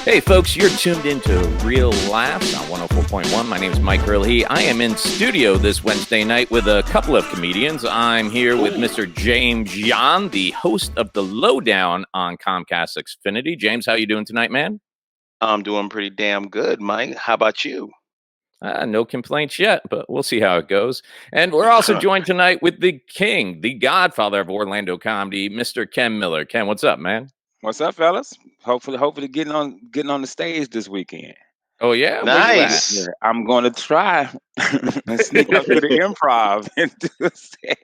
Hey, folks, you're tuned into Real Laughs on 104.1. My name is Mike Rilhe. I am in studio this Wednesday night with a couple of comedians. I'm here with Mr. James Yan, the host of The Lowdown on Comcast Xfinity. James, how you doing tonight, man? I'm doing pretty damn good, Mike. How about you? No complaints yet, but we'll see how it goes. And we're also joined tonight with the king, the godfather of Orlando comedy, Mr. Ken Miller. Ken, what's up, man? What's up, fellas? Hopefully getting on the stage this weekend. Oh, yeah? Where you at? Nice. Yeah, I'm going to try and sneak up to the improv and do a set.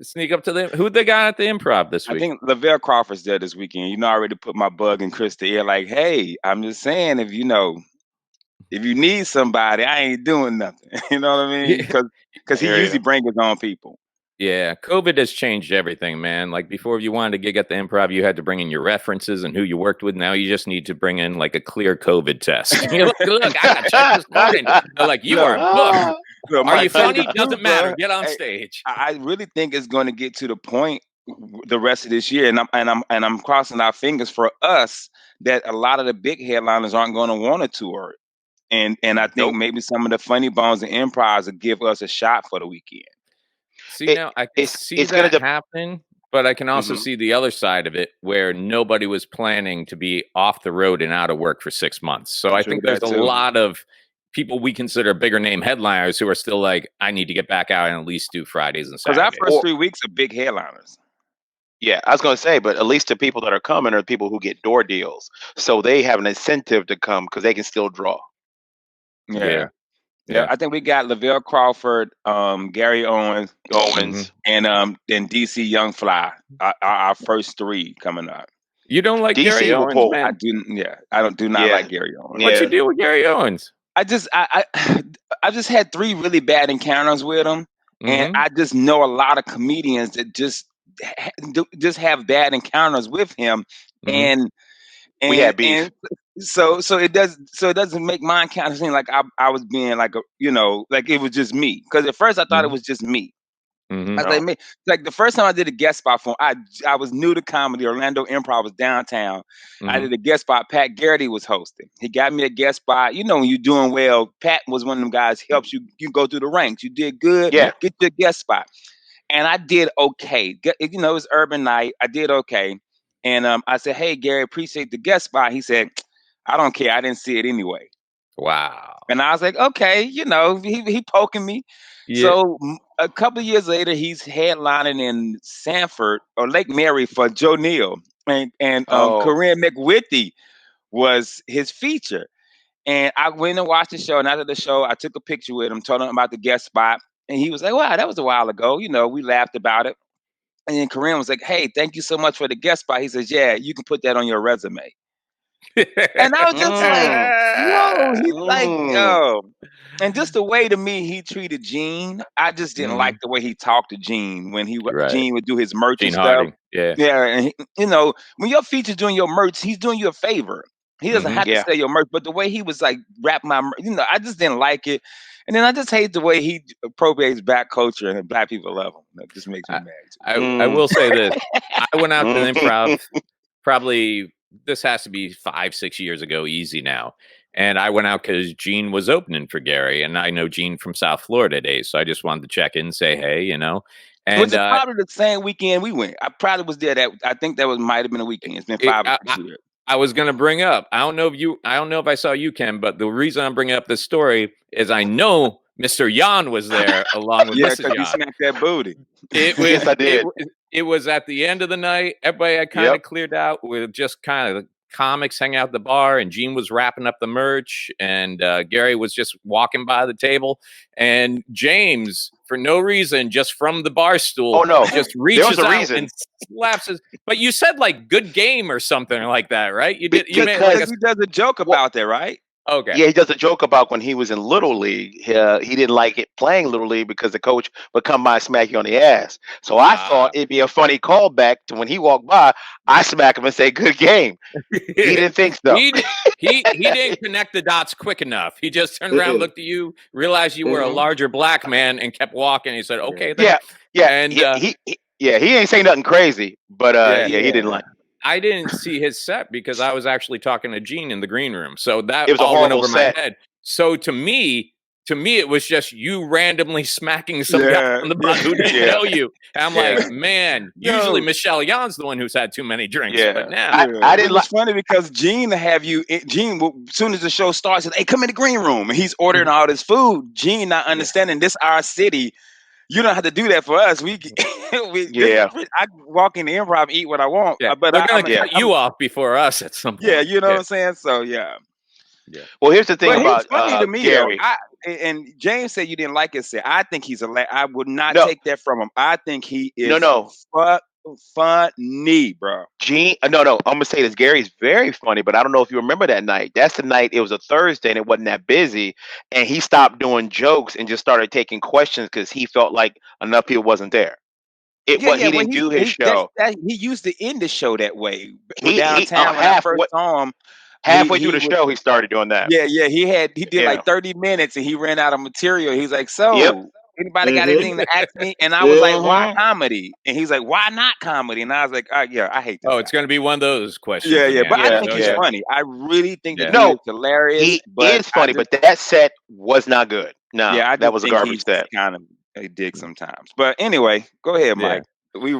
Sneak up to them. Who they got at the improv this I week? think Lavelle Crawford's there this weekend. You know, I already put my bug in Chris' ear, like, hey, I'm just saying, if you need somebody, I ain't doing nothing. You know what I mean? Because he usually brings his own people. Yeah, COVID has changed everything, man. Like before, if you wanted to gig at the improv, you had to bring in your references and who you worked with. Now you just need to bring in like a clear COVID test. Look, I got checked this morning. They're like, you are booked. Look, Are you Mike, funny? the Doesn't truth, matter. bro. Get on Hey, stage. I really think it's going to get to the point the rest of this year, and I'm crossing our fingers for us that a lot of the big headliners aren't going to want to tour, and I think maybe some of the funny bones and improvs will give us a shot for the weekend. See, now I can see that happening, but I can also see the other side of it where nobody was planning to be off the road and out of work for 6 months. So I think there's a lot of people we consider bigger name headliners who are still like, I need to get back out and at least do Fridays and Because Saturdays. our first 3 weeks are big headliners. Yeah, I was going to say, but at least the people that are coming are people who get door deals. So they have an incentive to come because they can still draw. Yeah. I think we got Lavelle Crawford, Gary Owens, and DC Young Fly. Our first 3 coming up. You don't like DC Gary Owens, man? I do not like Gary Owens. What's your deal with Gary Owens? I just had 3 really bad encounters with him, and I just know a lot of comedians that just have bad encounters with him, and we had beef. And so it doesn't make my encounter seem like I was being like like it was just me, because at first I thought it was just me. I was like the first time I did a guest spot for him, I was new to comedy. Orlando Improv was downtown. I did a guest spot. Pat Garrity was hosting. He got me a guest spot. You know, when you're doing well, Pat was one of them guys helps you go through the ranks. You did good. Yeah. Get your guest spot. And I did okay. It was urban night. I did okay. And I said, hey, Gary, appreciate the guest spot. He said, I don't care. I didn't see it anyway. Wow. And I was like, okay, he poking me. Yeah. So a couple of years later, he's headlining in Sanford or Lake Mary for Joe Neal. And Corinne McWhitty was his feature. And I went and watched the show. And after the show, I took a picture with him, told him about the guest spot. And he was like, wow, that was a while ago. We laughed about it. And then Corinne was like, hey, thank you so much for the guest spot. He says, yeah, you can put that on your resume. And I was just like, whoa, he's like, yo. And just the way to me he treated Gene, I just didn't like the way he talked to Gene when Gene would do his merch and stuff. Harding. Yeah. Yeah. And when your feature's doing your merch, he's doing you a favor. He doesn't have to sell your merch, but the way he was like rap my merch, I just didn't like it. And then I just hate the way he appropriates black culture and black people love him. That just makes me mad. I will say this. I went out to the improv probably, this has to be 5-6 years ago, easy now. And I went out because Gene was opening for Gary. And I know Gene from South Florida days. So I just wanted to check in and say, hey, And was it probably the same weekend we went? I probably was there. I think that might have been a weekend. It's been 5 or 6 years. I was going to bring up, I don't know if I saw you, Ken, but the reason I'm bringing up this story is I know Mr. Yan was there along with Mrs. Yan. You smacked that booty. Yes, I did. It was at the end of the night. Everybody had kind of cleared out with just kind of comics hang out at the bar, and Gene was wrapping up the merch, and Gary was just walking by the table, and James, for no reason, just from the bar stool, just reaches out and slaps his. But you said like good game or something like that, right? You did. You made he does a joke about that, right? Okay. Yeah, he does a joke about when he was in Little League. He didn't like it playing Little League because the coach would come by and smack you on the ass. So I thought it'd be a funny callback to when he walked by, I smack him and say, good game. He didn't think so. He didn't connect the dots quick enough. He just turned around, looked at you, realized you were a larger black man, and kept walking. He said, okay. Then. Yeah. And he ain't saying nothing crazy, but he didn't like it. I didn't see his set because I was actually talking to Gene in the green room. So that It was a all went horrible over my set. head. So to me, it was just you randomly smacking some guy on the butt who didn't know you. And I'm like, man, usually Michelle Yon's the one who's had too many drinks. Yeah. But now I didn't It was funny because Gene have you. Gene, as soon as the show starts, said, "Hey, come in the green room," and he's ordering all this food. Gene not understanding this our city. You don't have to do that for us. I walk in the Improv, eat what I want. But they're gonna cut you off before us at some point. Yeah, you know what I'm saying. So yeah. Well, here's the thing about he's funny to me, Gary. Though. And James said you didn't like his set. I think he's I would not take that from him. I think he is funny, bro. Gene, no. I'm gonna say this. Gary's very funny, but I don't know if you remember that night. That's the night. It was a Thursday and it wasn't that busy, and he stopped doing jokes and just started taking questions because he felt like enough people wasn't there. He didn't do his show. He used to end the show that way. He downtown when I first saw him. Halfway through the show, he started doing that. Yeah. He did like 30 minutes and he ran out of material. He's like, anybody got anything to ask me? And I was like, why comedy? And he's like, why not comedy? And I was like, I hate this. It's going to be one of those questions. But I think he's funny. I really think that he's hilarious. He is funny, but that set was not good. No, that was a garbage set. Kind of a dig sometimes. But anyway, go ahead, Mike. I'm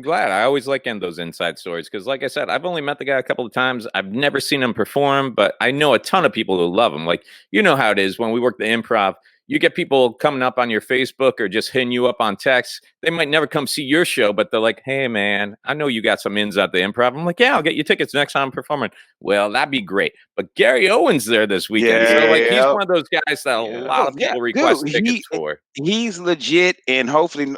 glad. I always like getting those inside stories because, like I said, I've only met the guy a couple of times. I've never seen him perform, but I know a ton of people who love him. Like, you know how it is when we work the Improv. You get people coming up on your Facebook or just hitting you up on text. They might never come see your show, but they're like, "Hey, man, I know you got some ins at the Improv." I'm like, "Yeah, I'll get you tickets next time I'm performing." Well, that'd be great. But Gary Owen's there this weekend, so he's one of those guys that a lot of people request tickets for. He's legit, and hopefully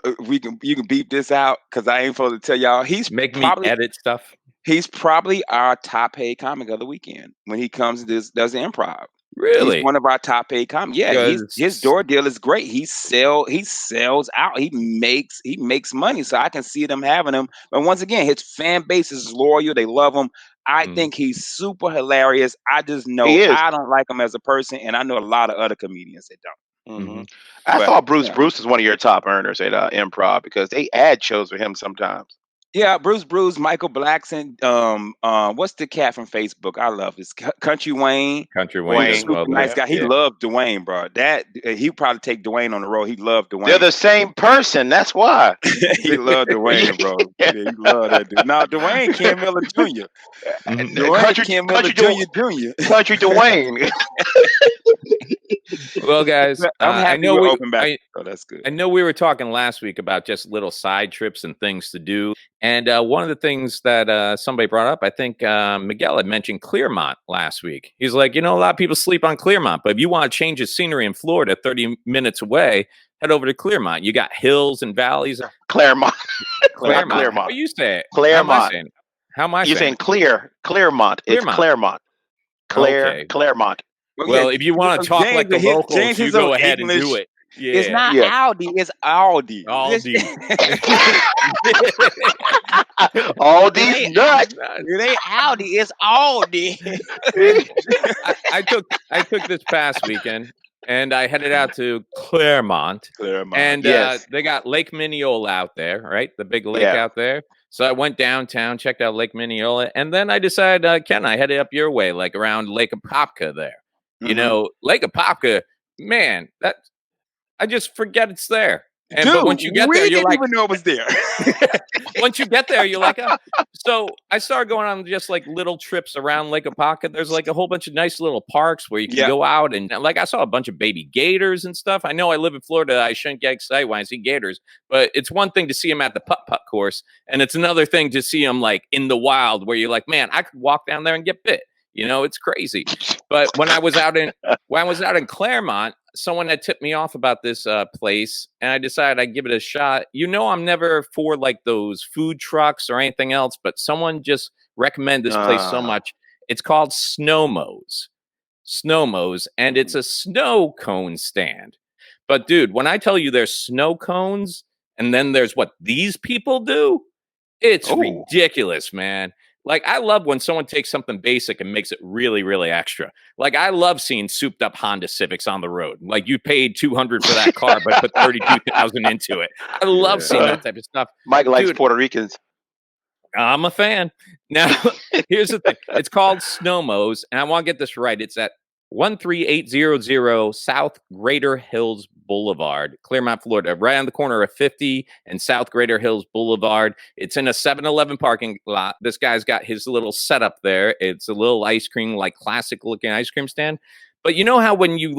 you can beep this out because I ain't supposed to tell y'all. Make me edit stuff. He's probably our top paid comic of the weekend when he comes and does the Improv. Really? He's one of our top paid comics. Yeah, his door deal is great. He sells out. He makes money. So I can see them having him. But once again, his fan base is loyal. They love him. I think he's super hilarious. I just know I don't like him as a person, and I know a lot of other comedians that don't. I thought Bruce is one of your top earners at Improv because they add shows for him sometimes. Yeah, Bruce, Michael Blackson. What's the cat from Facebook? I love this Country Wayne. Super nice guy. He loved Dwayne, bro. That he probably take Dwayne on the road. He loved Dwayne. They're the same person. That's why he loved Dwayne, bro. Yeah, he loved that dude. Now Dwayne Ken Miller Jr. Ken Miller Jr. Country Dwayne. Well, guys, I'm happy I know we're open back. That's good. I know we were talking last week about just little side trips and things to do. And one of the things that somebody brought up, I think Miguel had mentioned Clearmont last week. He's like, a lot of people sleep on Clearmont, but if you want to change the scenery in Florida 30 minutes away, head over to Clearmont. You got hills and valleys. Claremont. How you say it? Claremont. How am I saying? You're saying Claremont. It's Claremont. Claremont. Well, if you want to talk like the locals, you go ahead and do it. Yeah. It's not Aldi, it's Aldi. Aldi's nuts. It ain't Aldi, it's Aldi. I took this past weekend and I headed out to Claremont. And they got Lake Mineola out there, right? The big lake out there. So I went downtown, checked out Lake Mineola, and then I decided, Ken, I headed up your way, like around Lake Apopka there. Lake Apopka, man, I just forget it's there. But once you get there, you're like, even know it was there. Once you get there, you're like, So I started going on just like little trips around Lake Apopka. There's like a whole bunch of nice little parks where you can go out and like I saw a bunch of baby gators and stuff. I know I live in Florida. I shouldn't get excited when I see gators, but it's one thing to see them at the putt-putt course, and it's another thing to see them like in the wild where you're like, man, I could walk down there and get bit. It's crazy. But when I was out in Claremont, someone had tipped me off about this place, and I decided I'd give it a shot. I'm never for like those food trucks or anything else, but someone just recommended this place so much. It's called Snowmo's, and it's a snow cone stand. But dude, when I tell you there's snow cones, and then there's what these people do, it's ridiculous, man. Like, I love when someone takes something basic and makes it really, really extra. Like, I love seeing souped up Honda Civics on the road. Like, you paid $200 for that car, but put $32,000 into it. I love seeing that type of stuff. Mike likes Puerto Ricans. I'm a fan. Now, here's the thing. It's called Snowmo's, and I want to get this right. It's at 13800 South Greater Hills Boulevard, Clearmont, Florida, right on the corner of 50 and South Greater Hills Boulevard. It's in a 7-Eleven parking lot. This guy's got his little setup there. It's a little ice cream, like classic looking ice cream stand. But you know how when you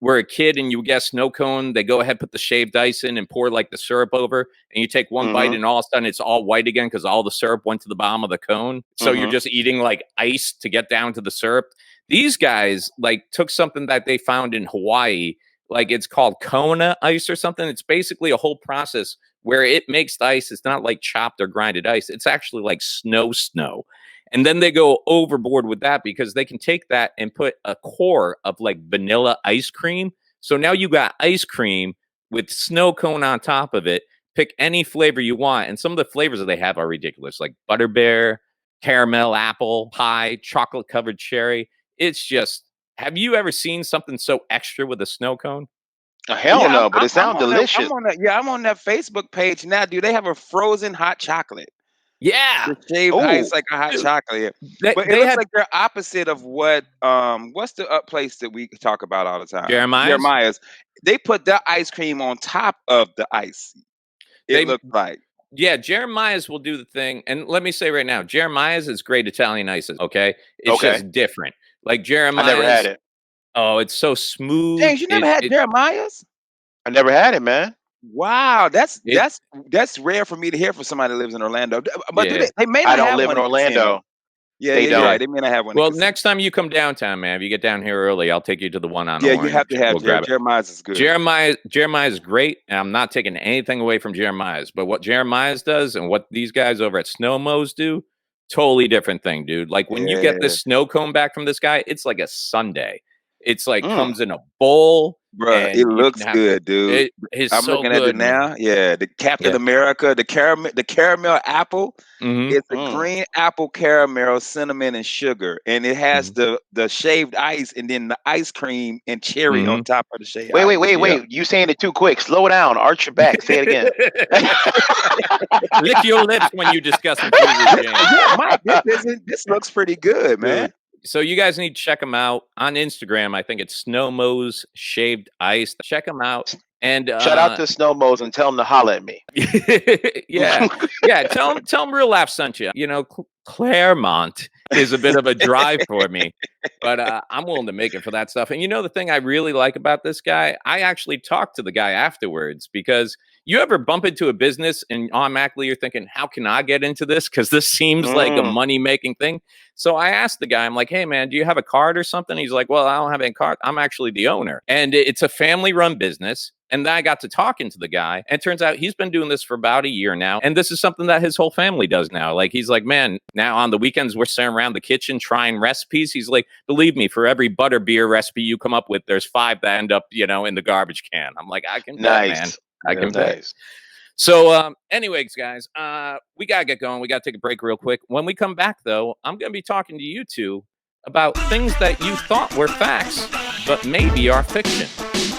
were a kid and you get a snow cone, they go ahead, put the shaved ice in and pour like the syrup over, and you take one bite and all of a sudden it's all white again because all the syrup went to the bottom of the cone. So you're just eating like ice to get down to the syrup. These guys like took something that they found in Hawaii, like it's called Kona ice or something. It's basically a whole process where it makes the ice. It's not like chopped or grinded ice. It's actually like snow. And then they go overboard with that because they can take that and put a core of like vanilla ice cream. So now you got ice cream with snow cone on top of it. Pick any flavor you want. And some of the flavors that they have are ridiculous, like butterbeer, caramel, apple pie, chocolate covered cherry. It's just, have you ever seen something so extra with a snow cone? Hell no, but it sounds delicious. I'm on that Facebook page now. Do they have a frozen hot chocolate? Yeah, the shaved ice like a hot chocolate. But it looks like they're opposite of what what's the place that we talk about all the time? Jeremiah's. They put the ice cream on top of the ice. It looked like. Yeah, Jeremiah's will do the thing. And let me say right now, Jeremiah's is great Italian ices, okay? It's just different. Like Jeremiah's. I never had it. Oh, it's so smooth. James, you never had Jeremiah's? I never had it, man. Wow, that's rare for me to hear from somebody that lives in Orlando. But they may not I don't have live one in Orlando. Yeah, they don't. Right. They may not have one. Well, next time you come downtown, man, if you get down here early, I'll take you to the one on Orange. You have to have Jeremiah's is good. Jeremiah's great, and I'm not taking anything away from Jeremiah's. But what Jeremiah's does and what these guys over at Snowmo's do, totally different thing, dude. Like when you get this snow cone back from this guy, it's like a sundae. It's like comes in a bowl. Bro, it looks good, dude. I'm looking at it now. Man. Yeah, the Captain America, the caramel apple. It's a green apple, caramel, cinnamon, and sugar, and it has the shaved ice, and then the ice cream and cherry on top of the shaved. Wait! You saying it too quick? Slow down. Arch your back. Say it again. Lick your lips when you discuss it. Mike, this looks pretty good, man. So you guys need to check them out on Instagram. I think it's Snowmo's Shaved Ice. Check them out. And shout out to Snowmo's and tell them to holler at me. yeah. Tell them Real Laugh sent you. You know, Claremont is a bit of a drive for me, but I'm willing to make it for that stuff. And you know, the thing I really like about this guy, I actually talked to the guy afterwards because you ever bump into a business and automatically you're thinking, how can I get into this? Because this seems like a money-making thing. So I asked the guy, I'm like, hey, man, do you have a card or something? He's like, well, I don't have any card. I'm actually the owner. And it's a family-run business. And then I got to talking to the guy. And it turns out he's been doing this for about a year now. And this is something that his whole family does now. Like, he's like, man, now on the weekends, we're sitting around the kitchen trying recipes. He's like, believe me, for every butterbeer recipe you come up with, there's 5 that end up, in the garbage can. I'm like, I can bet, man. I can bet. So, anyways, guys, we got to get going. We got to take a break real quick. When we come back, though, I'm going to be talking to you two about things that you thought were facts, but maybe are fiction.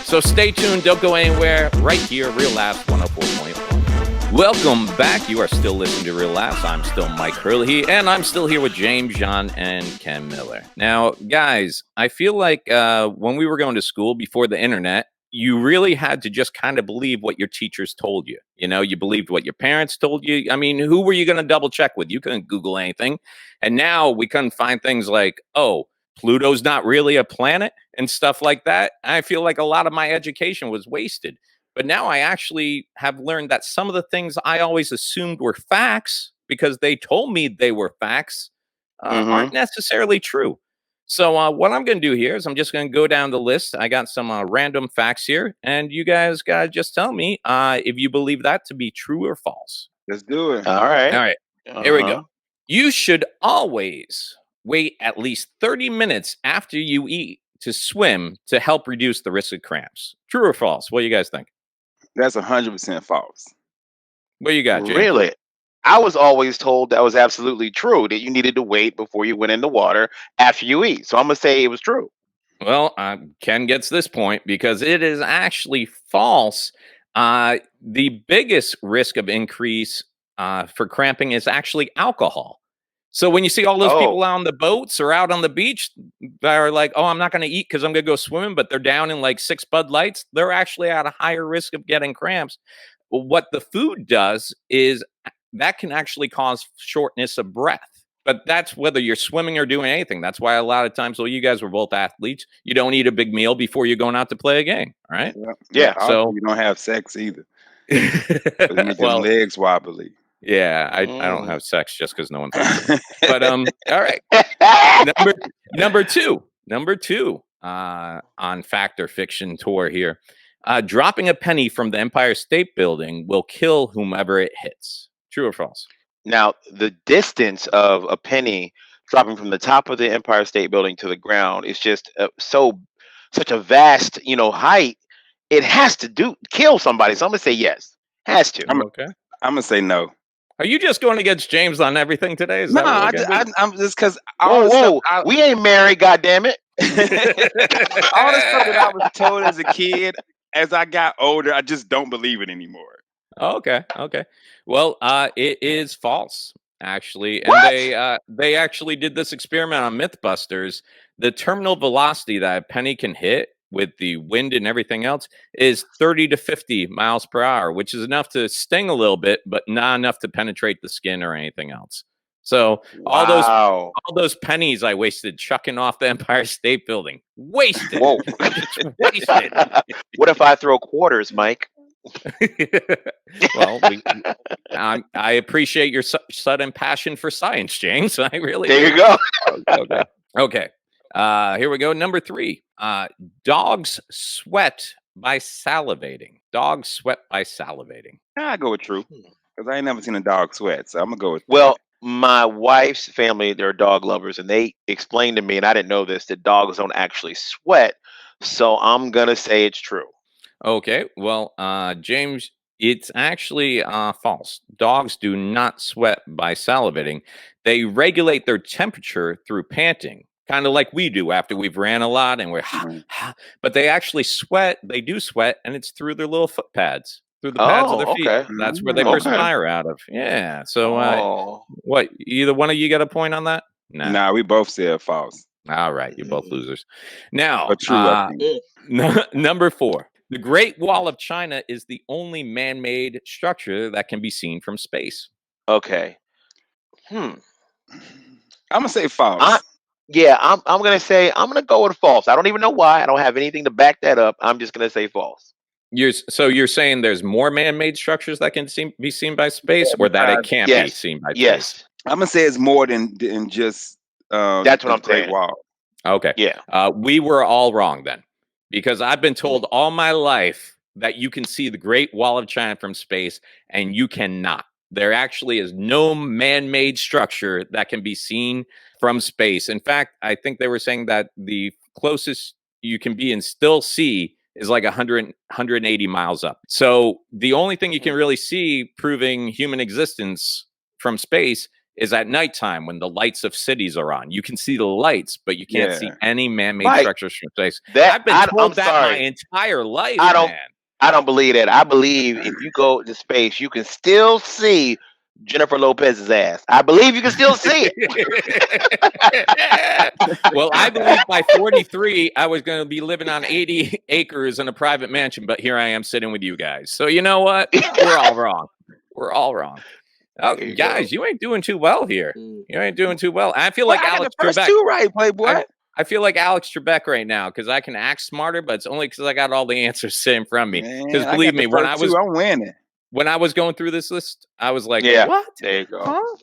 So stay tuned. Don't go anywhere. Right here, Real Laughs 104.1. Welcome back. You are still listening to Real Laughs. I'm still Mike Hurley, and I'm still here with James, John, and Ken Miller. Now, guys, I feel like when we were going to school before the internet, you really had to just kind of believe what your teachers told you. You believed what your parents told you. I mean, who were you going to double check with? You couldn't Google anything. And now we couldn't find things like, oh, Pluto's not really a planet and stuff like that. I feel like a lot of my education was wasted. But now I actually have learned that some of the things I always assumed were facts because they told me they were facts aren't necessarily true. So what I'm going to do here is I'm just going to go down the list. I got some random facts here, and you guys got to just tell me if you believe that to be true or false. Let's do it. All right. Here we go. You should always wait at least 30 minutes after you eat to swim to help reduce the risk of cramps. True or false? What do you guys think? That's 100% false. What do you got, Jay? Really? I was always told that was absolutely true, that you needed to wait before you went in the water after you eat. So I'm going to say it was true. Well, Ken gets this point because it is actually false. The biggest risk of increase for cramping is actually alcohol. So when you see all those people out on the boats or out on the beach that are like, oh, I'm not going to eat because I'm going to go swimming, but they're down in like 6 Bud Lights, they're actually at a higher risk of getting cramps. Well, what the food does is that can actually cause shortness of breath. But that's whether you're swimming or doing anything. That's why a lot of times, well, you guys were both athletes. You don't eat a big meal before you're going out to play a game. All right. Yeah. So you don't have sex either. Make your legs wobbly. Yeah, I don't have sex just because no one thinks it. But all right. Number two on Fact or Fiction tour here. Dropping a penny from the Empire State Building will kill whomever it hits. True or false? Now, the distance of a penny dropping from the top of the Empire State Building to the ground is just such a vast, height. It has to kill somebody. So I'm gonna say yes. Has to. I'm gonna say no. Are you just going against James on everything today? I'm just because we ain't married, goddammit. All the stuff that I was told as a kid, as I got older, I just don't believe it anymore. Okay. Well, it is false, actually. And they actually did this experiment on Mythbusters. The terminal velocity that a penny can hit with the wind and everything else is 30 to 50 miles per hour, which is enough to sting a little bit, but not enough to penetrate the skin or anything else. So all those pennies I wasted chucking off the Empire State Building, wasted. Whoa. Wasted. What if I throw quarters, Mike? Well, I appreciate your sudden passion for science, James. I really There do. You go. Okay. Here we go. Number 3. Dogs sweat by salivating. Dogs sweat by salivating. I go with true because I ain't never seen a dog sweat, so I'm gonna go with. Well, my wife's family, they're dog lovers, and they explained to me, and I didn't know this, that dogs don't actually sweat. So I'm gonna say it's true. Okay. Well, James, it's actually false. Dogs do not sweat by salivating. They regulate their temperature through panting, kind of like we do after we've ran a lot and we're but they actually sweat. They do sweat, and it's through their little foot pads, through the pads of their feet. That's where they perspire out of. Yeah. So what, either one of you got a point on that? Nah, we both said false. All right, you're both losers. Now, but true, number 4. The Great Wall of China is the only man-made structure that can be seen from space. Okay. I'm gonna say false. I'm gonna go with false. I don't even know why. I don't have anything to back that up. I'm just gonna say false. You're saying there's more man-made structures that can be seen by space, or that it can't be seen by space? I'm gonna say it's more than just that's what I'm saying. Wall. Okay. Yeah. We were all wrong then, because I've been told all my life that you can see the Great Wall of China from space, and you cannot. There actually is no man-made structure that can be seen from space. In fact, I think they were saying that the closest you can be and still see is like 180 miles up. So the only thing you can really see proving human existence from space is at nighttime when the lights of cities are on. You can see the lights, but you can't see any man-made structures from space. I've been told that my entire life, man. I don't believe that. I believe if you go to space, you can still see Jennifer Lopez's ass. I believe you can still see it. Well, I believe by 43, I was going to be living on 80 acres in a private mansion, but here I am sitting with you guys. So you know what? We're all wrong. We're all wrong. Oh, guys, you ain't doing too well here. You ain't doing too well. I feel like Alex Trebek. Two right, Playboy. I feel like Alex Trebek right now because I can act smarter, but it's only because I got all the answers sitting from me. Because believe me, I'm winning. When I was going through this list, I was like, what? There you go. Huh?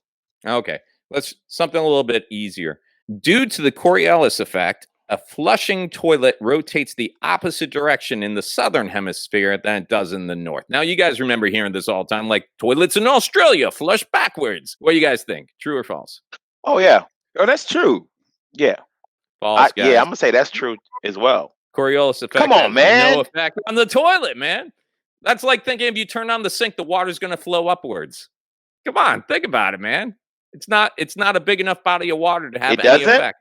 Okay, let's something a little bit easier. Due to the Coriolis effect, a flushing toilet rotates the opposite direction in the southern hemisphere than it does in the north. Now, you guys remember hearing this all the time, like toilets in Australia flush backwards. What do you guys think? True or false? Oh, yeah. Oh, that's true. Yeah. False, guys. Yeah, I'm going to say that's true as well. Coriolis effect. Come on, man. No effect on the toilet, man. That's like thinking if you turn on the sink, the water's going to flow upwards. Come on, think about it, man. It's not a big enough body of water to have any effect.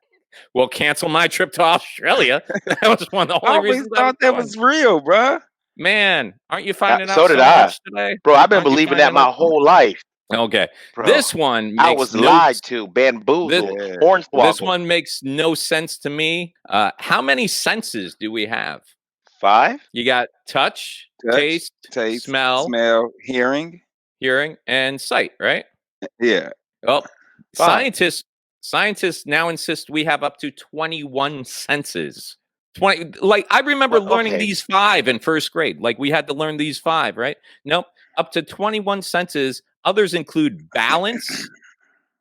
Well, cancel my trip to Australia. That was one of the only reasons. I thought that was real, bro. Man, aren't you finding out so did I much today? Bro, I've been believing that my whole life. Okay. Bro, This one I makes was no lied to, bamboozled, Yeah. this hornswoggled. one makes no sense to me. How many senses do we have? 5? You got touch, Touch, taste, taste, smell, smell, hearing. hearing, and sight, right? Yeah. Well, 5. scientists now insist we have up to 21 senses. 20, like I remember Well, learning okay. these 5 in first grade. Like we had to learn these 5, right? Nope. Up to 21 senses. Others include balance,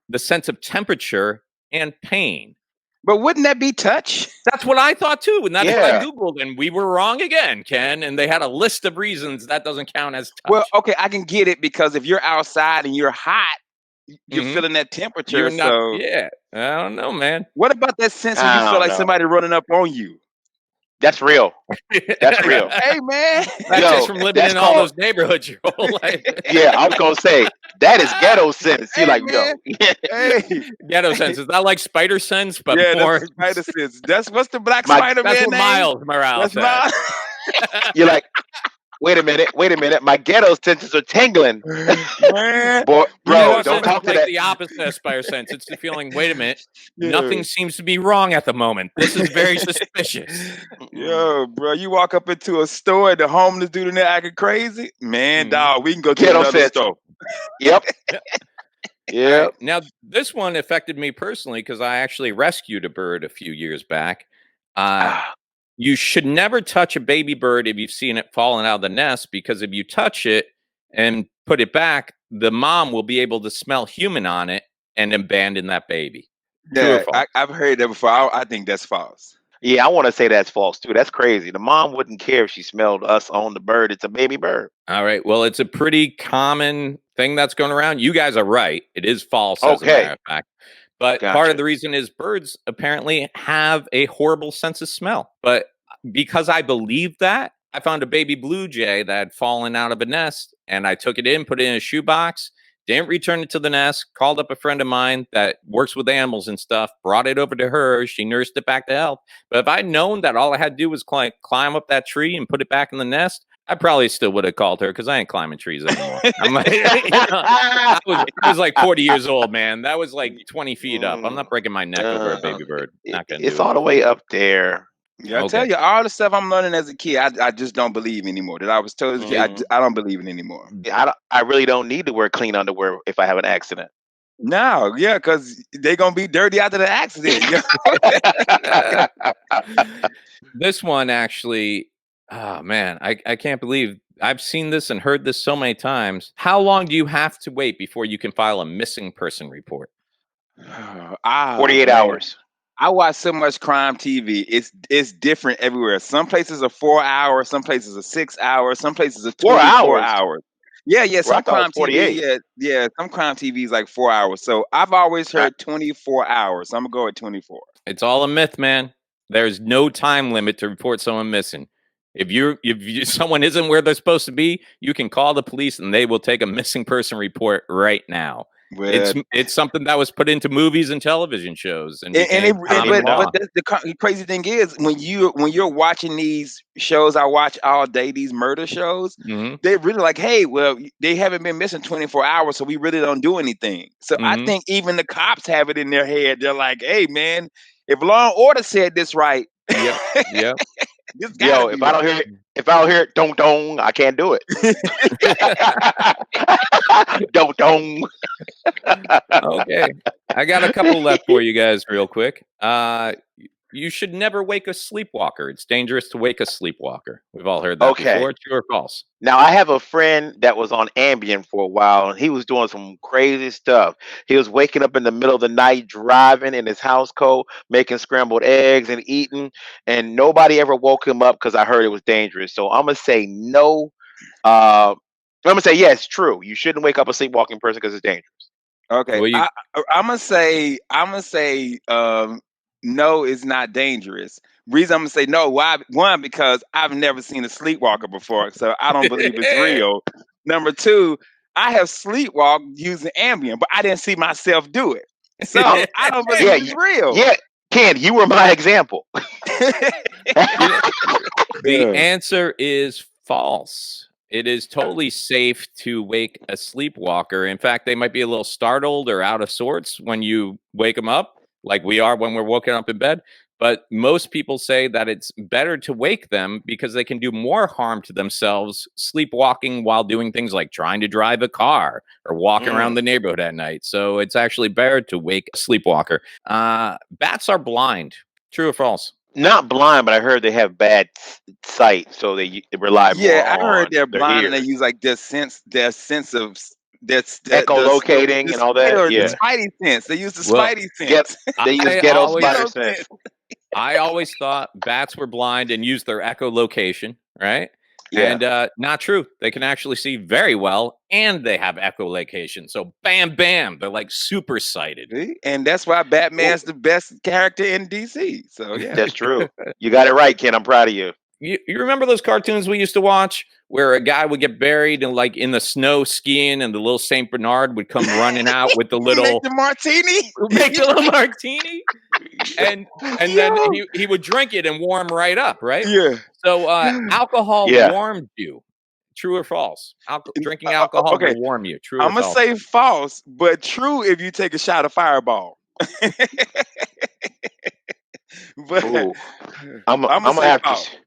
the sense of temperature, and pain. But wouldn't that be touch? That's what I thought too, and that's what I Yeah. googled, and we were wrong again, Ken. And they had a list of reasons that doesn't count as Well, touch. okay, I can get it because if you're outside and you're hot, you're Mhm. feeling that temperature. You're not. So, Yeah, I don't know, man. what about that sense when you I feel don't like know. somebody running up on you? That's real. That's real. Hey, man. That's Yo, just from living that's in all called. those neighborhoods your whole life. Yeah, I was gonna say that is ghetto sense. You Hey, like, man. yo, Hey. Ghetto sense. Is that like spider sense, but Yeah, more? that's spider sense. That's what's the black My- Spider That's Man what name? Miles Morales That's said. Miles. you're like, wait a minute. My ghetto senses are tingling. Man. Boy, bro, Ghetto walk don't sense up- talk is to like that. the opposite of spider sense. It's the feeling. Wait a minute, Yeah. nothing seems to be wrong at the moment. This is very suspicious. Yo, bro, you walk up into a store and the homeless dude in there acting crazy. Man, Mhm. dog, we can go to Ghetto another sense. store. Yep. All Yeah. right, now this one affected me personally because I actually rescued a bird a few years back. Ah, You should never touch a baby bird if you've seen it falling out of the nest because if you touch it and put it back, the mom will be able to smell human on it and abandon that baby. True or Yeah, false? I've heard that before. I think that's false. yeah, I want to say that's false too. That's crazy. The mom wouldn't care if she smelled us on the bird. It's a baby bird. All right. Well, it's a pretty common thing that's going around. You guys are right. It is false, as a matter Okay, of fact. But part of gotcha. the reason is birds apparently have a horrible sense of smell. But because I believe that, I found a baby blue jay that had fallen out of a nest and I took it in, put it in a shoebox, didn't return it to the nest, called up a friend of mine that works with animals and stuff, brought it over to her. She nursed it back to health. But if I'd known that all I had to do was climb up that tree and put it back in the nest, I probably still would have called her because I ain't climbing trees anymore. I'm like, I was like 40 years old, man. That was like 20 feet up. I'm not breaking my neck over a baby bird. Not gonna It's do it. all the way up there. Yeah, I tell Okay. you, all the stuff I'm learning as a kid, I just don't believe anymore. That I was told as a kid, Mhm. I don't believe it anymore. I really don't need to wear clean underwear if I have an accident. No, yeah, because they're gonna be dirty after the accident. This one actually, oh man, I can't believe I've seen this and heard this so many times. How long do you have to wait before you can file a missing person report? 48 man. hours. I watch so much crime TV. It's different everywhere. Some places are 4 hours, some places are 6 hours, some places are 4 24 hours. hours. Yeah, Well, I some thought it was crime TV, 48. yeah, some crime TV is like 4 hours. So I've always Okay. heard 24 hours. So I'm gonna go with 24. It's all a myth, man. There's no time limit to report someone missing. Someone isn't where they're supposed to be, you can call the police and they will take a missing person report right now. Well, It's something that was put into movies and television shows and and became I didn't common even know. law. but the crazy thing is when you're watching these shows I watch all day, these murder shows, hmm they really like, hey, well, they haven't been missing 24 hours, so we really don't do anything. So I hmm think even the cops have it in their head. They're like, hey, man, if Law and Order said this right, Yep. Yep. this gotta Yo, be if I don't right. hear it, don't dong, I can't do it. Don't dong. Okay. I got a couple left for you guys real quick. You should never wake a sleepwalker. It's dangerous to wake a sleepwalker. We've all heard that Okay. before. True or false? Now I have a friend that was on Ambien for a while, and he was doing some crazy stuff. He was waking up in the middle of the night, driving in his house coat, making scrambled eggs and eating, and nobody ever woke him up because I heard it was dangerous. So I'm gonna say no. I'm gonna say yes, true. You shouldn't wake up a sleepwalking person because it's dangerous. Okay, Well, you I'm gonna say no, it's not dangerous. Reason I'm gonna say no, why? One, because I've never seen a sleepwalker before, so I don't believe it's real. Number two, I have sleepwalked using Ambien, but I didn't see myself do it, so I don't believe Yeah, it's real. yeah, Ken, you were my example. the Yeah. answer is false. It is totally safe to wake a sleepwalker. In fact, they might be a little startled or out of sorts when you wake them up, like we are when we're woken up in bed. But most people say that it's better to wake them because they can do more harm to themselves sleepwalking while doing things like trying to drive a car or walking around the neighborhood at night. So it's actually better to wake a sleepwalker. Bats are blind. True or false? Not blind, but I heard they have bad sight, so they rely more Yeah, I heard on they're their blind and they ears. use like their sense of that's Echolocating and all that. the Yeah. spidey sense. They use the Well, spidey Get sense. they use I ghetto always spider Ghetto sense. sense. I always thought bats were blind and used their echolocation, right? Yeah. And not true. They can actually see very well, and they have echolocation. So bam, bam, they're like super sighted. See? And that's why Batman's the best character in DC. So yeah. That's true. You got it right, Ken. I'm proud of you. You remember those cartoons we used to watch where a guy would get buried and like in the snow skiing, and the little Saint Bernard would come running out with the Make little the martini. make the little martini, and then he would drink it and warm right up, right? Yeah. So alcohol Yeah. warmed you. True or false? Drinking alcohol Okay. will warm you. True or I'm gonna false? say false, but true if you take a shot of Fireball. But Ooh. I'm I'ma gonna say have false. to.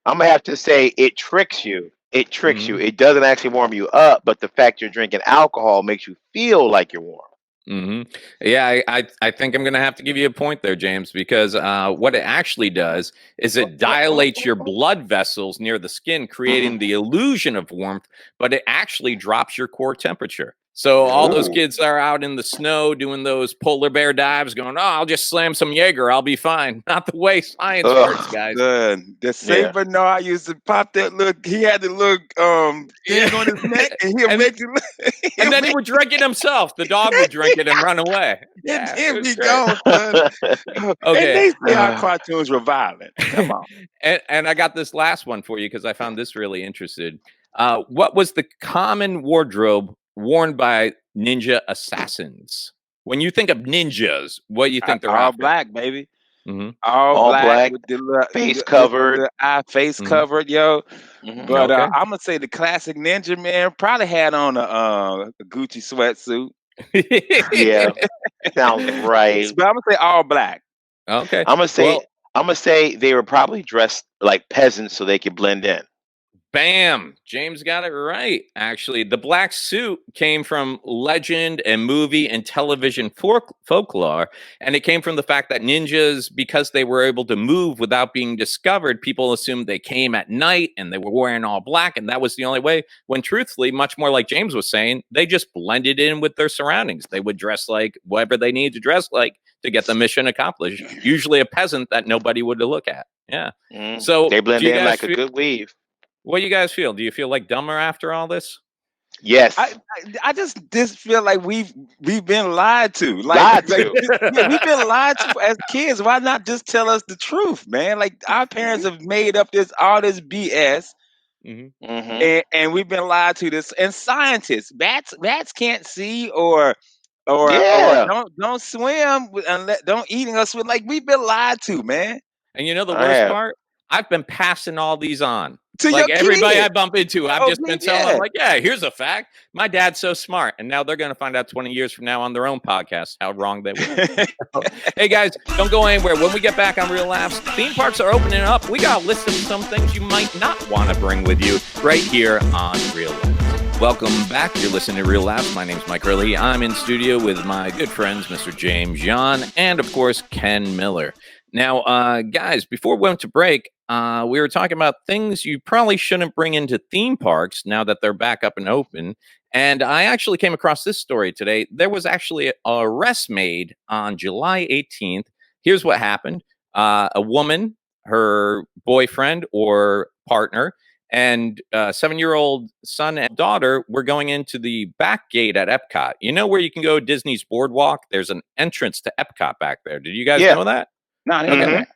I'm gonna have to say it tricks you. It tricks you. Mhm. It doesn't actually warm you up, but the fact you're drinking alcohol makes you feel like you're warm. Hmm. Yeah, I think I'm going to have to give you a point there, James, because what it actually does is it dilates your blood vessels near the skin, creating the illusion of warmth, but it actually drops your core temperature. So all those Ooh. kids that are out in the snow doing those polar bear dives, going, "Oh, I'll just slam some Jaeger, I'll be fine." Not the way science works, Ugh. guys. The Saint Yeah. Bernard used to pop that look. He had the look thing on his neck, and he'll And- make you. And then he would drink it himself. The dog would drink it and run away. Yeah, it He'll was be great. gone, son. And Okay. they say our cartoons were violent. Come on. And I got this last one for you because I found this really interesting. What was the common wardrobe worn by ninja assassins? When you think of ninjas, what do you think they're All outfit? black, baby. Mm-hmm. All black with the face covered. the eye face Mhm. covered, yo. Mhm. But Okay. I'm gonna say the classic ninja man probably had on a Gucci sweatsuit. Yeah. Sounds right. But I'm gonna say all black. Okay. I'm Well, gonna say they were probably dressed like peasants so they could blend in. bam. James got it right. Actually, the black suit came from legend and movie and television folklore. And it came from the fact that ninjas, because they were able to move without being discovered, people assumed they came at night and they were wearing all black. And that was the only way. When truthfully, much more like James was saying, they just blended in with their surroundings. They would dress like whatever they needed to dress like to get the mission accomplished. Usually a peasant that nobody would look at. Yeah. So They blend do you in guys like a feel, good weave. what do you guys feel? Do you feel like dumber after all this? Yes. I just feel like we've been lied to. Lied to. Yeah, we've been lied to as kids. Why not just tell us the truth, man? Like our parents have made up all this BS, and we've been lied to this. And scientists, bats can't see or Yeah. don't swim unless don't eating us with, like, we've been lied to, man. And you know the I worst have. part? I've been passing all these on. To Like your everybody kids. I bump into, I've Oh, just been telling them, like, yeah, here's a fact. My dad's so smart. And now they're going to find out 20 years from now on their own podcast how wrong they were. Hey, guys, don't go anywhere. When we get back on Real Laughs, theme parks are opening up. We got a list of some things you might not want to bring with you right here on Real Laughs. Welcome back. You're listening to Real Laughs. My name's Mike Hurley. I'm in studio with my good friends, Mr. James Yon, and, of course, Ken Miller. Now, guys, before we went to break, we were talking about things you probably shouldn't bring into theme parks now that they're back up and open. And I actually came across this story today. There was actually an arrest made on July 18th. Here's what happened. A woman, her boyfriend or partner, and 7-year-old son and daughter were going into the back gate at Epcot. You know where you can go Disney's Boardwalk? There's an entrance to Epcot back there. Did you guys know that? No, I didn't know that.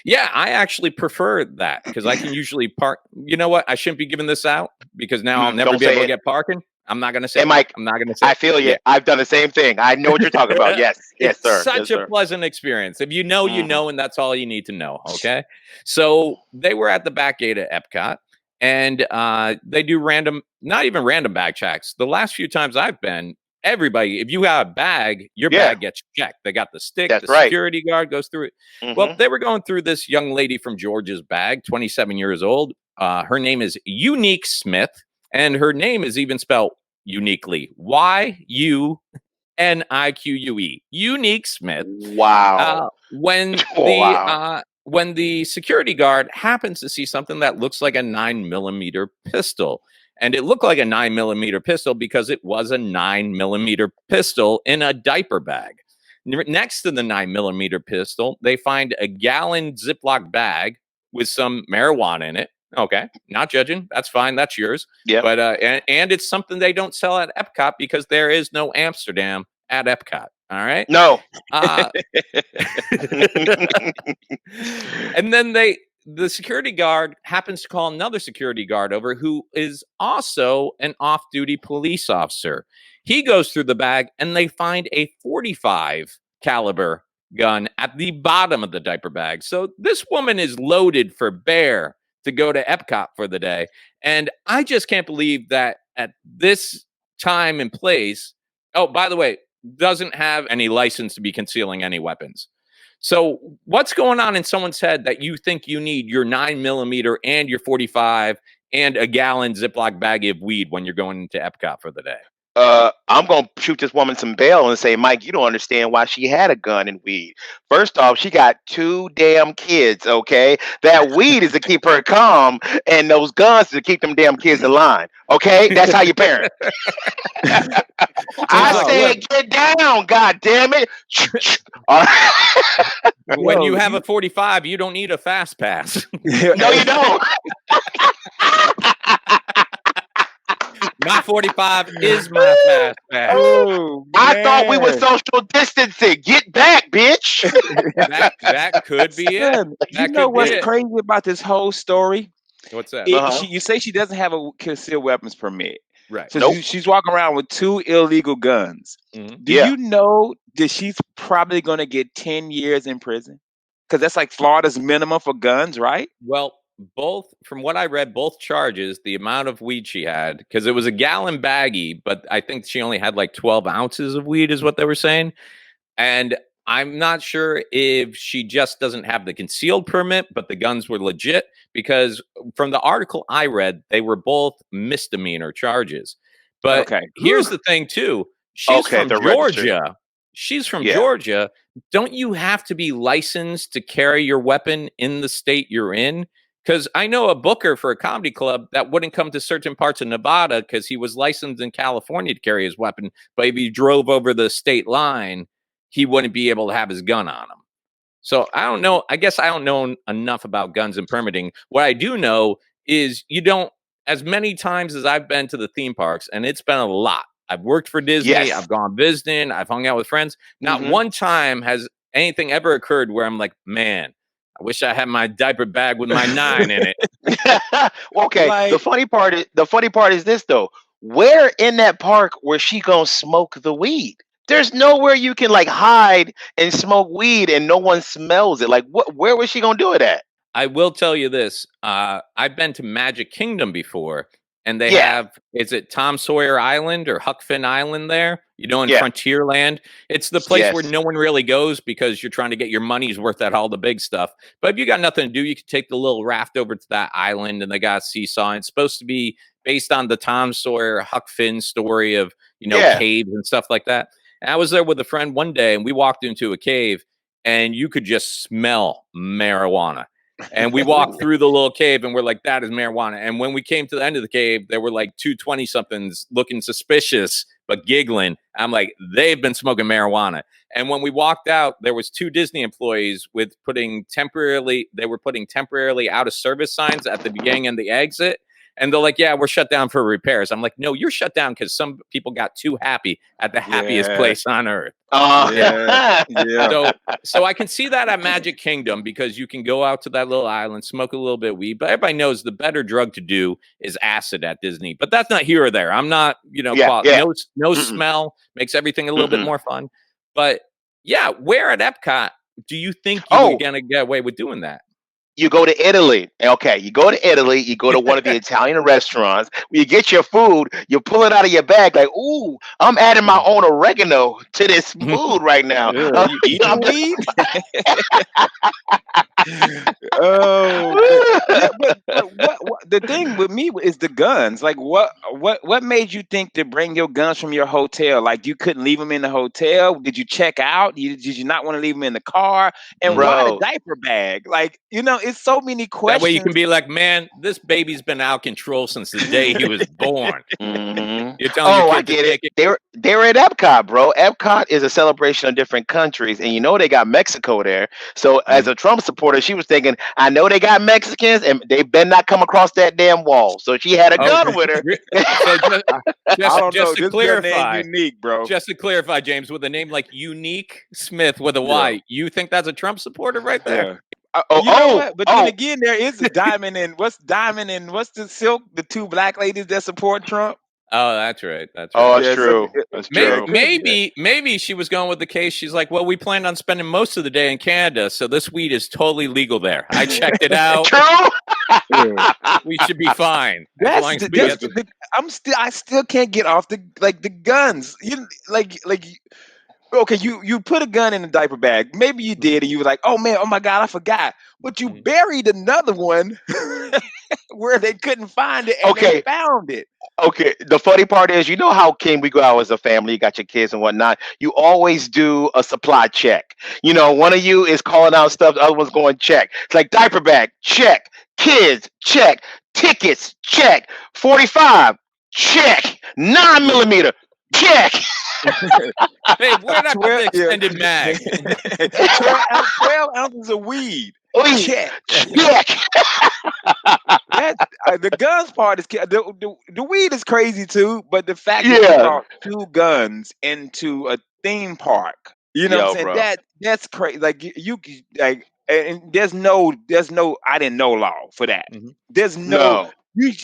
Yeah, I actually prefer that because I can usually park. You know what? I shouldn't be giving this out because now I'll never Don't be say able to it. get parking. I'm not going to say Hey, Mike, I'm not going to say I feel you. Yeah. I've done the same thing. I know what you're talking about. Yes. Yes, It's sir. such Yes, a sir. pleasant experience. If you know, you know, and that's all you need to know. Okay. So they were at the back gate at Epcot, and they do not even random bag checks. The last few times I've been, everybody, if you have a bag, your bag gets checked. They got the stick, That's the right. security guard goes through it. Well, they were going through this young lady from Georgia's bag, 27 years old. Her name is Unique Smith, and her name is even spelled uniquely. Unique. Unique Smith. Wow. When the security guard happens to see something that looks like a 9mm pistol, and it looked like a 9mm pistol because it was a 9mm pistol in a diaper bag. Next to the 9mm pistol, they find a gallon Ziploc bag with some marijuana in it. Okay, not judging. That's fine. That's yours. Yeah. But and it's something they don't sell at Epcot because there is no Amsterdam at Epcot. All right. No. And then the security guard happens to call another security guard over who is also an off-duty police officer. He goes through the bag and they find a .45 caliber gun at the bottom of the diaper bag. So this woman is loaded for bear to go to Epcot for the day. And I just can't believe that at this time and place, oh, by the way, doesn't have any license to be concealing any weapons. So what's going on in someone's head that you think you need your 9mm and your .45 and a gallon Ziploc bag of weed when you're going into Epcot for the day? I'm gonna shoot this woman some bail and say, Mike, you don't understand why she had a gun and weed. First off, she got 2 damn kids. Okay, that weed is to keep her calm, and those guns to keep them damn kids in line. Okay, that's how you parent. I said, get down, god damn it. When you have a .45, you don't need a fast pass. No, you don't. My .45 is my fast pass. Oh, I thought we were social distancing. Get back, bitch. That could be it. You know what's crazy about this whole story? What's that? You say she doesn't have a concealed weapons permit. Right. So she's walking around with 2 illegal guns. Mm-hmm. Do you know that she's probably going to get 10 years in prison? Because that's like Florida's minimum for guns, right? Well, from what I read, both charges, the amount of weed she had, because it was a gallon baggie, but I think she only had like 12 ounces of weed is what they were saying. And I'm not sure if she just doesn't have the concealed permit, but the guns were legit, because from the article I read, they were both misdemeanor charges. But here's the thing, too. She's from Georgia. She's from Georgia. Don't you have to be licensed to carry your weapon in the state you're in? Because I know a booker for a comedy club that wouldn't come to certain parts of Nevada because he was licensed in California to carry his weapon. But if he drove over the state line, he wouldn't be able to have his gun on him. So I don't know. I guess I don't know enough about guns and permitting. What I do know is you don't, as many times as I've been to the theme parks, and it's been a lot. I've worked for Disney. Yes. I've gone visiting. I've hung out with friends. Not one time has anything ever occurred where I'm like, man, I wish I had my diaper bag with my 9 in it. Okay. The funny part is this though. Where in that park where she gonna smoke the weed? There's nowhere you can like hide and smoke weed and no one smells it. Like where was she gonna do it at? I will tell you this. I've been to Magic Kingdom before, and they have, is it Tom Sawyer Island or Huck Finn Island there? You know, in Frontierland. It's the place where no one really goes because you're trying to get your money's worth at all the big stuff. But if you got nothing to do, you can take the little raft over to that island, and they got a seesaw. And it's supposed to be based on the Tom Sawyer Huck Finn story of, you know, caves and stuff like that. And I was there with a friend one day, and we walked into a cave, and you could just smell marijuana. And we walked through the little cave and we're like, that is marijuana. And when we came to the end of the cave, there were like 2 20-somethings looking suspicious, but giggling. I'm like, they've been smoking marijuana. And when we walked out, there was 2 Disney employees they were putting temporarily out of service signs at the beginning and the exit. And they're like, yeah, we're shut down for repairs. I'm like, no, you're shut down because some people got too happy at the happiest place on earth. So I can see that at Magic Kingdom because you can go out to that little island, smoke a little bit of weed. But everybody knows the better drug to do is acid at Disney. But that's not here or there. I'm not, no smell makes everything a little bit more fun. But yeah, where at Epcot do you think you're going to get away with doing that? you go to Italy. Okay, you go to Italy, you go to one of the Italian restaurants, you get your food, you pull it out of your bag like, ooh, I'm adding my own oregano to this food right now. You eat the weed? Oh, yeah, but what the thing with me is the guns. Like, what made you think to bring your guns from your hotel? Like, you couldn't leave them in the hotel? Did you check out? Did you not want to leave them in the car? And why the Bro, diaper bag? Like, it's so many That way you questions. can be like, man, this baby's been out of control since the day he was born. mhm. You're telling your I kid to get it. take it. They were at Epcot, bro. Epcot is a celebration of different countries, and they got Mexico there. So as a Trump supporter, she was thinking, I know they got Mexicans, and they better not come across that damn wall. So she had a Oh, gun with her. so I don't just know. to This girl named clarify, Unique, bro. just to clarify, James, with a name like Unique Smith with a Yeah. Y, you think that's a Trump supporter right there? Yeah. Oh, You know what? But then oh, again, there is a Diamond and what's the Silk? The two black ladies that support Trump. Oh, that's right. That's oh, right. that's Yeah, so true. That's Maybe, true. could be that. maybe she was going with the case. She's like, well, we planned on spending most of the day in Canada, so this weed is totally legal there. I checked it out. True. Yeah. We should be fine as That's long as the, we that's get the, I still can't get off the guns. You like okay, you put a gun in a diaper bag. Maybe you did, and you were like, oh man, oh my god, I forgot. But you buried another one where they couldn't find it, and they Okay. found it. Okay, the funny part is, how can we go out as a family? You got your kids and whatnot. You always do a supply check. One of you is calling out stuff, the other one's going check. It's like diaper bag, check. Kids, check. Tickets, check. 45, check. 9 millimeter, check. Hey, where did I put the 12, yeah. extended mag? 12 ounces of weed. Weed, Check. check. That's the guns part is the weed is crazy too, but the fact that you Yeah. brought two guns into a theme park, you know what I'm Yo, saying? bro. That's crazy. Like you like, and there's no I didn't know law for that. There's no. No.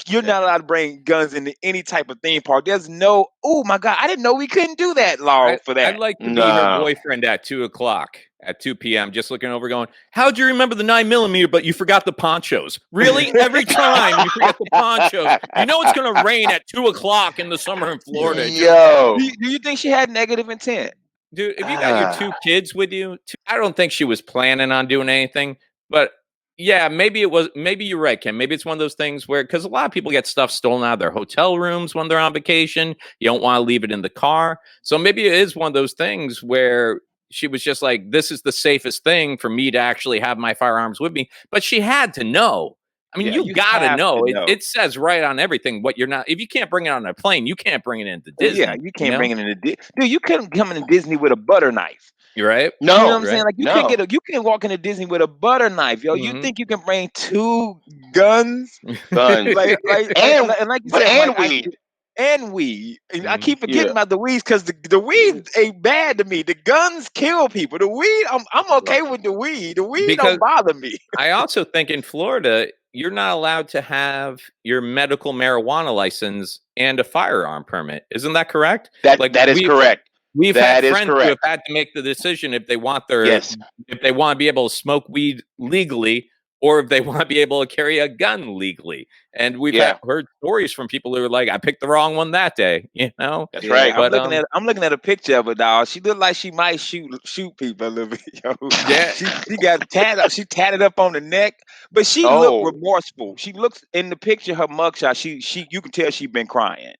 You're not allowed to bring guns into any type of theme park. There's no. Oh my god! I didn't know we couldn't do that law for that. I'd like to be her boyfriend at 2:00 at 2 p.m. just looking over, going, "How'd you remember the 9mm, but you forgot the ponchos? Really? Every time you forget the ponchos, you know it's gonna rain at 2:00 in the summer in Florida." Yo. Do you think she had negative intent? Dude, if you got your two kids with you, I don't think she was planning on doing anything. But yeah, maybe it was. Maybe you're right, Kim. Maybe it's one of those things where, because a lot of people get stuff stolen out of their hotel rooms when they're on vacation. You don't want to leave it in the car. So maybe it is one of those things where she was just like, this is the safest thing for me to actually have my firearms with me. But she had to know. I mean, you gotta know. It says right on everything what you're not. If you can't bring it on a plane, you can't bring it into Disney. Yeah, you can't bring it into Disney. Dude, you couldn't come into Disney with a butter knife. You're right. No, you know what I'm saying? Like you can't walk into Disney with a butter knife, yo. You think you can bring two guns? Guns. like you said, and weed. And weed. And I keep forgetting about the weeds because the weed ain't bad to me. The guns kill people. The weed, I'm okay with the weed. The weed don't bother me. I also think in Florida, you're not allowed to have your medical marijuana license and a firearm permit. Isn't that correct? That is correct. We've had friends who have had to make the decision if they want if they want to be able to smoke weed legally, or if they want to be able to carry a gun legally. And we've heard stories from people who are like, I picked the wrong one that day. That's right. But I'm looking at a picture of her, dog. She looked like she might shoot people a little bit. Yo. Yeah, she got tatted up. She tatted up on the neck, but she looked remorseful. She looks in the picture, her mugshot. She you can tell she's been crying.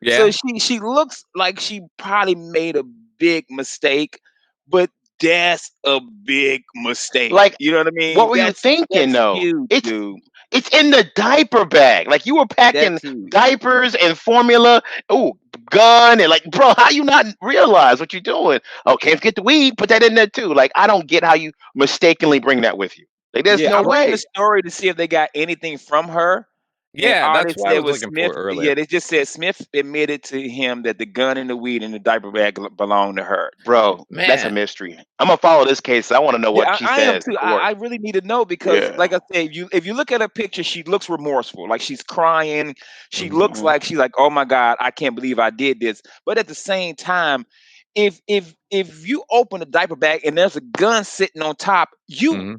Yeah. So she looks like she probably made a big mistake, but that's a big mistake. Like, you know what I mean? What were you thinking though? Huge, dude. It's in the diaper bag. Like, you were packing diapers and formula. Oh, gun, and like, bro, how you not realize what you're doing? Okay, get the weed, put that in there too. Like, I don't get how you mistakenly bring that with you. Like, there's no way. I read the story to see if they got anything from her. Yeah, that's what I was looking for earlier. Yeah, they just said Smith admitted to him that the gun and the weed in the diaper bag belonged to her. Bro, that's a mystery. I'm gonna follow this case. I want to know what she says. I really need to know because, like I said, if you look at her picture, she looks remorseful. Like, she's crying. She looks like she's like, oh my God, I can't believe I did this. But at the same time, if you open a diaper bag and there's a gun sitting on top, you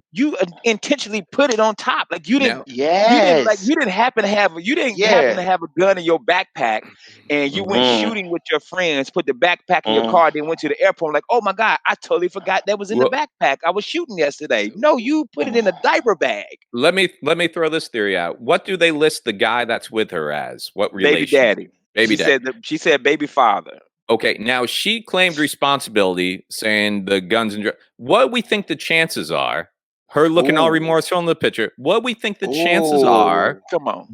intentionally put it on top. Like you didn't Yes. you didn't happen to have a gun in your backpack and you went shooting with your friends, put the backpack in your car, then went to the airport like, oh my God, I totally forgot that was in the backpack. I was shooting yesterday. No, you put it in a diaper bag. Let me throw this theory out. What do they list the guy that's with her as? What relation? Baby daddy. Baby daddy. She said baby father. Okay, now she claimed responsibility, saying the guns and drugs. What we think the chances are, her looking all remorseful in the picture, what we think the chances are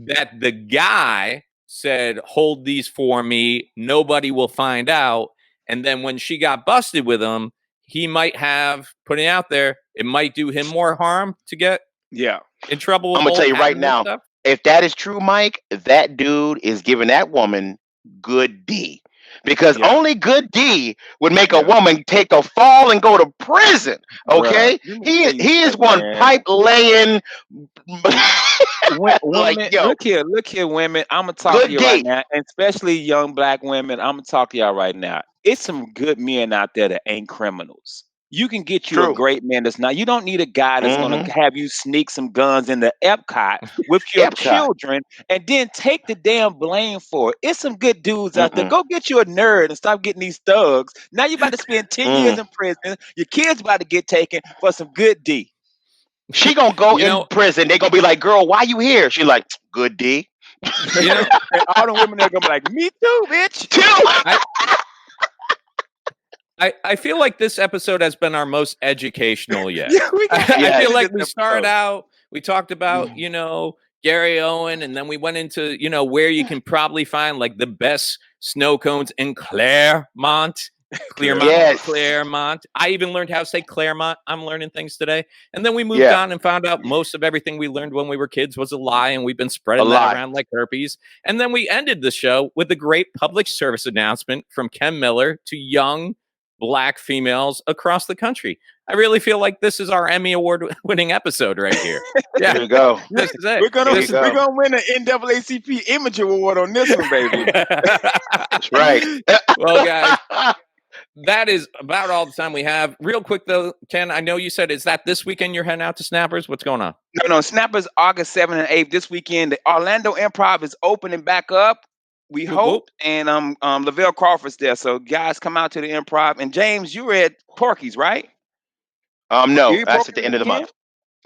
that the guy said, hold these for me, nobody will find out. And then when she got busted with him, he might have, putting out there, it might do him more harm to get in trouble. I'm going to tell you right now, if that is true, Mike, that dude is giving that woman good D. Because only good D would make a woman take a fall and go to prison. Okay, he is one pipe laying. Look here, women. I'm gonna talk to you right now, and especially young black women. I'm gonna talk to y'all right now. It's some good men out there that ain't criminals. You can get you a great man that's not. You don't need a guy that's going to have you sneak some guns in the Epcot with your children and then take the damn blame for it. It's some good dudes out there. Go get you a nerd and stop getting these thugs. Now you're about to spend 10 years in prison. Your kid's about to get taken for some good D. She gonna go in prison. They gonna be like, "Girl, why you here?" She like, "Good D." And all the women are gonna be like, "Me too, bitch." I feel like this episode has been our most educational yet. I feel like we started out, we talked about, Gary Owen, and then we went into, where you can probably find like the best snow cones in Claremont. Claremont. I even learned how to say Claremont. I'm learning things today. And then we moved on and found out most of everything we learned when we were kids was a lie, and we've been spreading that around like herpes. And then we ended the show with a great public service announcement from Ken Miller to young Black females across the country. I really feel like this is our Emmy Award-winning episode right here. Yeah, there you go. This is it. We're gonna win an NAACP Image Award on this one, baby. That's right. Well, guys, that is about all the time we have. Real quick, though, Ken, I know you said, is that this weekend you're heading out to Snappers? What's going on? No, Snappers August 7th and 8th this weekend. The Orlando Improv is opening back up. We hope, and Lavelle Crawford's there. So guys, come out to the Improv. And James, you were at Porky's, right? No, that's at the end of the month.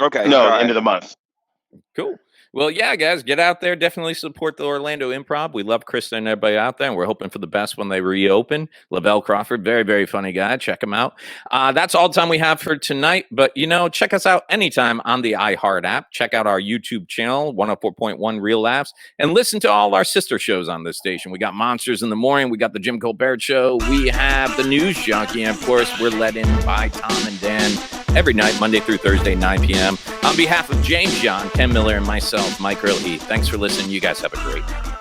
Okay. No, end of the month. Cool. Well, yeah, guys, get out there. Definitely support the Orlando Improv. We love Krista and everybody out there, and we're hoping for the best when they reopen. Lavelle Crawford, very, very funny guy. Check him out. That's all the time we have for tonight. But, check us out anytime on the iHeart app. Check out our YouTube channel, 104.1 Real Laughs, and listen to all our sister shows on this station. We got Monsters in the Morning. We got the Jim Colbert Show. We have the News Junkie. And, of course, we're led in by Tom and Dan every night, Monday through Thursday, 9 p.m. On behalf of James John, Ken Miller, and myself, Mike Earl Heath, thanks for listening. You guys have a great night.